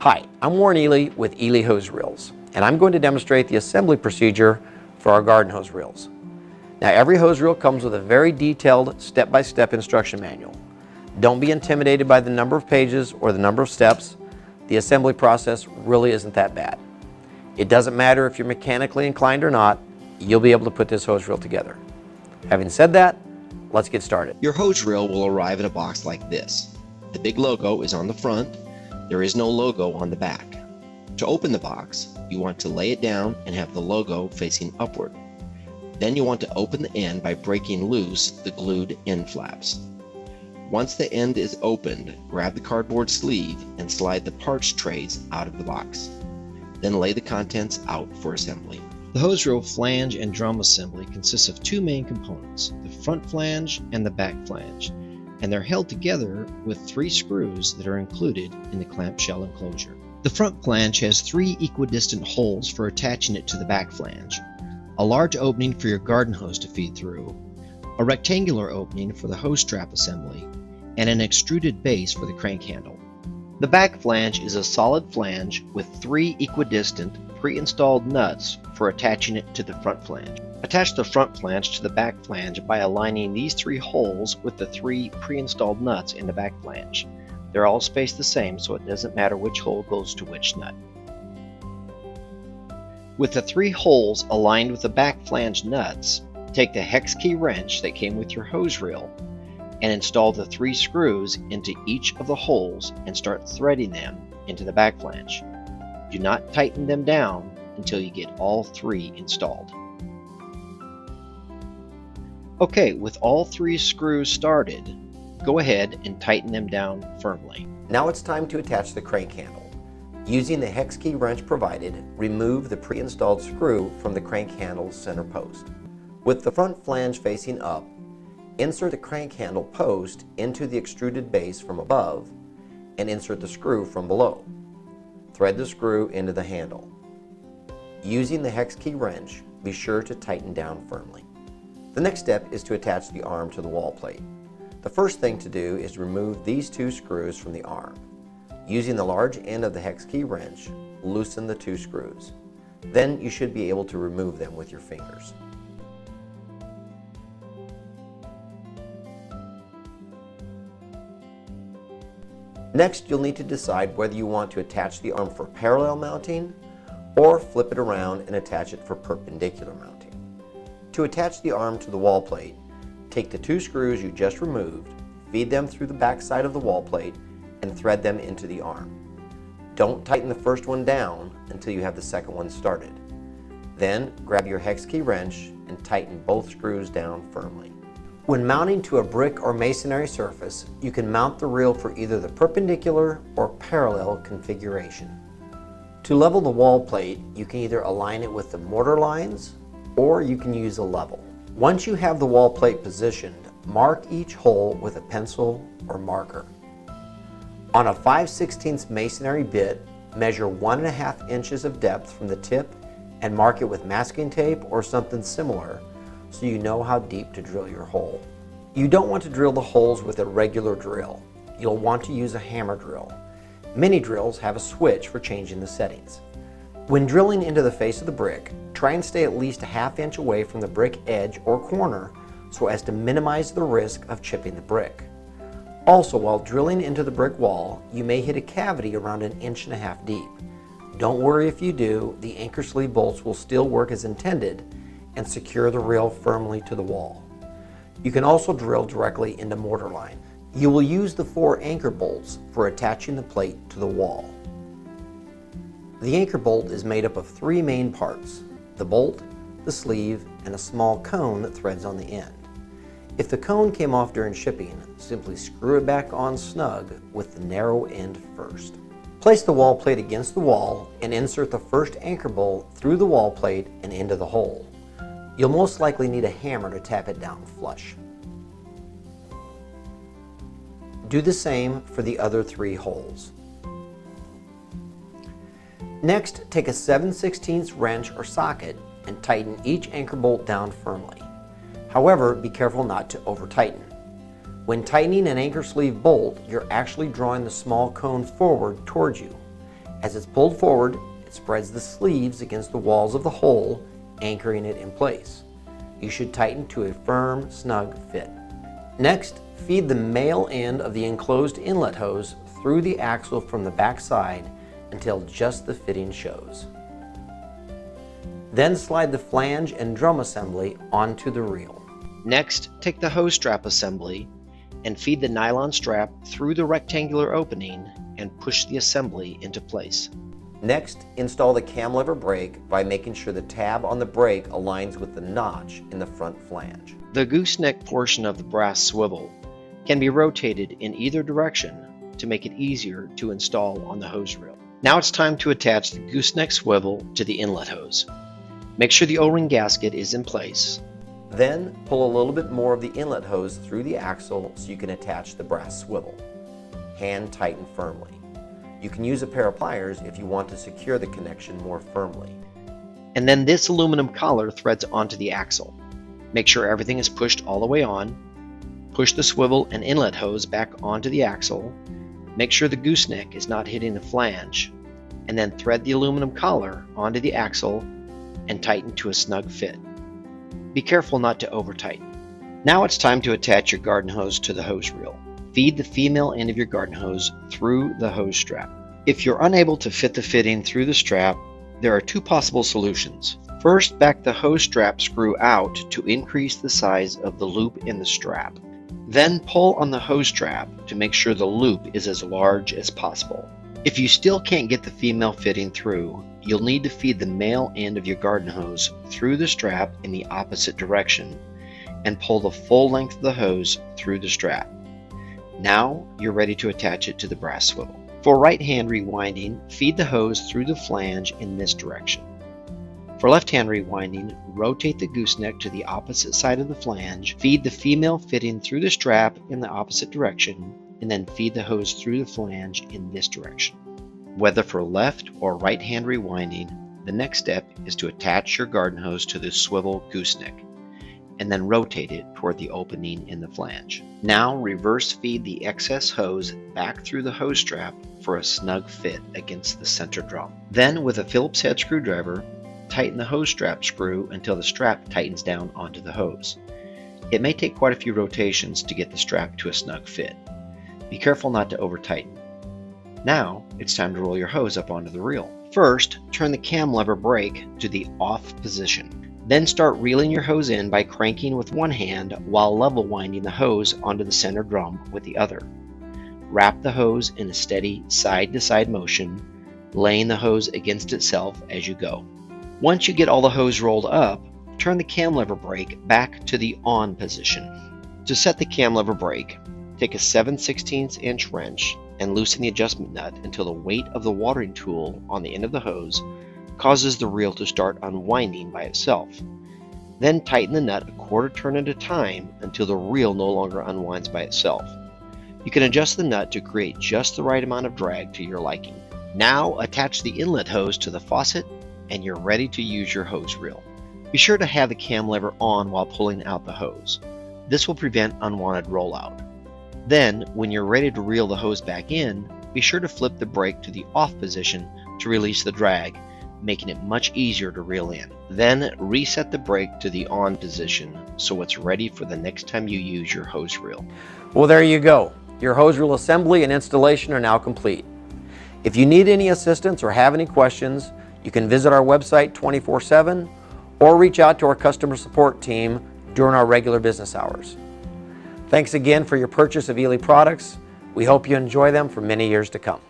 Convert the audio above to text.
Hi, I'm Warren Eley with Eley Hose Reels, and I'm going to demonstrate the assembly procedure for our garden hose reels. Now, every hose reel comes with a very detailed step-by-step instruction manual. Don't be intimidated by the number of pages or the number of steps. The assembly process really isn't that bad. It doesn't matter if you're mechanically inclined or not, you'll be able to put this hose reel together. Having said that, let's get started. Your hose reel will arrive in a box like this. The big logo is on the front. There is no logo on the back. To open the box, you want to lay it down and have the logo facing upward. Then you want to open the end by breaking loose the glued end flaps. Once the end is opened, grab the cardboard sleeve and slide the parts trays out of the box. Then lay the contents out for assembly. The hose reel flange and drum assembly consists of two main components, the front flange and the back flange, and they're held together with 3 screws that are included in the clamshell enclosure. The front flange has 3 equidistant holes for attaching it to the back flange, a large opening for your garden hose to feed through, a rectangular opening for the hose strap assembly, and an extruded base for the crank handle. The back flange is a solid flange with 3 equidistant pre-installed nuts for attaching it to the front flange. Attach the front flange to the back flange by aligning these 3 holes with the 3 pre-installed nuts in the back flange. They're all spaced the same, so it doesn't matter which hole goes to which nut. With the 3 holes aligned with the back flange nuts, take the hex key wrench that came with your hose reel and install the 3 screws into each of the holes and start threading them into the back flange. Do not tighten them down until you get all 3 installed. Okay, with all 3 screws started, go ahead and tighten them down firmly. Now it's time to attach the crank handle. Using the hex key wrench provided, remove the pre-installed screw from the crank handle's center post. With the front flange facing up, insert the crank handle post into the extruded base from above and insert the screw from below. Thread the screw into the handle. Using the hex key wrench, be sure to tighten down firmly. The next step is to attach the arm to the wall plate. The first thing to do is remove these 2 screws from the arm. Using the large end of the hex key wrench, loosen the 2 screws. Then you should be able to remove them with your fingers. Next, you'll need to decide whether you want to attach the arm for parallel mounting or flip it around and attach it for perpendicular mounting. To attach the arm to the wall plate, take the 2 screws you just removed, feed them through the back side of the wall plate, and thread them into the arm. Don't tighten the first one down until you have the second one started. Then grab your hex key wrench and tighten both screws down firmly. When mounting to a brick or masonry surface, you can mount the reel for either the perpendicular or parallel configuration. To level the wall plate, you can either align it with the mortar lines or you can use a level. Once you have the wall plate positioned, mark each hole with a pencil or marker. On a 5/16 masonry bit, measure 1.5 inches of depth from the tip and mark it with masking tape or something similar so you know how deep to drill your hole. You don't want to drill the holes with a regular drill. You'll want to use a hammer drill. Many drills have a switch for changing the settings. When drilling into the face of the brick, try and stay at least 1/2 inch away from the brick edge or corner so as to minimize the risk of chipping the brick. Also, while drilling into the brick wall, you may hit a cavity around 1.5 inches deep. Don't worry if you do, the anchor sleeve bolts will still work as intended and secure the reel firmly to the wall. You can also drill directly into mortar line. You will use the 4 anchor bolts for attaching the plate to the wall. The anchor bolt is made up of 3 main parts: the bolt, the sleeve, and a small cone that threads on the end. If the cone came off during shipping, simply screw it back on snug with the narrow end first. Place the wall plate against the wall and insert the first anchor bolt through the wall plate and into the hole. You'll most likely need a hammer to tap it down flush. Do the same for the other 3 holes. Next, take a 7/16 wrench or socket and tighten each anchor bolt down firmly. However, be careful not to over-tighten. When tightening an anchor sleeve bolt, you're actually drawing the small cone forward towards you. As it's pulled forward, it spreads the sleeves against the walls of the hole, anchoring it in place. You should tighten to a firm, snug fit. Next, feed the male end of the enclosed inlet hose through the axle from the back side until just the fitting shows. Then slide the flange and drum assembly onto the reel. Next, take the hose strap assembly and feed the nylon strap through the rectangular opening and push the assembly into place. Next, install the cam lever brake by making sure the tab on the brake aligns with the notch in the front flange. The gooseneck portion of the brass swivel can be rotated in either direction to make it easier to install on the hose reel. Now it's time to attach the gooseneck swivel to the inlet hose. Make sure the O-ring gasket is in place. Then pull a little bit more of the inlet hose through the axle so you can attach the brass swivel. Hand tighten firmly. You can use a pair of pliers if you want to secure the connection more firmly. And then this aluminum collar threads onto the axle. Make sure everything is pushed all the way on. Push the swivel and inlet hose back onto the axle. Make sure the gooseneck is not hitting the flange, and then thread the aluminum collar onto the axle and tighten to a snug fit. Be careful not to over tighten. Now it's time to attach your garden hose to the hose reel. Feed the female end of your garden hose through the hose strap. If you're unable to fit the fitting through the strap, there are two possible solutions. First, back the hose strap screw out to increase the size of the loop in the strap. Then pull on the hose strap to make sure the loop is as large as possible. If you still can't get the female fitting through, you'll need to feed the male end of your garden hose through the strap in the opposite direction and pull the full length of the hose through the strap. Now you're ready to attach it to the brass swivel. For right hand rewinding, feed the hose through the flange in this direction. For left hand rewinding, rotate the gooseneck to the opposite side of the flange, feed the female fitting through the strap in the opposite direction, and then feed the hose through the flange in this direction. Whether for left or right hand rewinding, the next step is to attach your garden hose to the swivel gooseneck, and then rotate it toward the opening in the flange. Now reverse feed the excess hose back through the hose strap for a snug fit against the center drum. Then with a Phillips head screwdriver, tighten the hose strap screw until the strap tightens down onto the hose. It may take quite a few rotations to get the strap to a snug fit. Be careful not to over tighten. Now it's time to roll your hose up onto the reel. First, turn the cam lever brake to the off position. Then start reeling your hose in by cranking with one hand while level winding the hose onto the center drum with the other. Wrap the hose in a steady side-to-side motion, laying the hose against itself as you go. Once you get all the hose rolled up, turn the cam lever brake back to the on position. To set the cam lever brake, take a 7/16 inch wrench and loosen the adjustment nut until the weight of the watering tool on the end of the hose causes the reel to start unwinding by itself. Then tighten the nut a quarter turn at a time until the reel no longer unwinds by itself. You can adjust the nut to create just the right amount of drag to your liking. Now attach the inlet hose to the faucet and you're ready to use your hose reel. Be sure to have the cam lever on while pulling out the hose. This will prevent unwanted rollout. Then, when you're ready to reel the hose back in, be sure to flip the brake to the off position to release the drag, making it much easier to reel in. Then reset the brake to the on position so it's ready for the next time you use your hose reel. Well, there you go. Your hose reel assembly and installation are now complete. If you need any assistance or have any questions, you can visit our website 24/7 or reach out to our customer support team during our regular business hours. Thanks again for your purchase of Eley products. We hope you enjoy them for many years to come.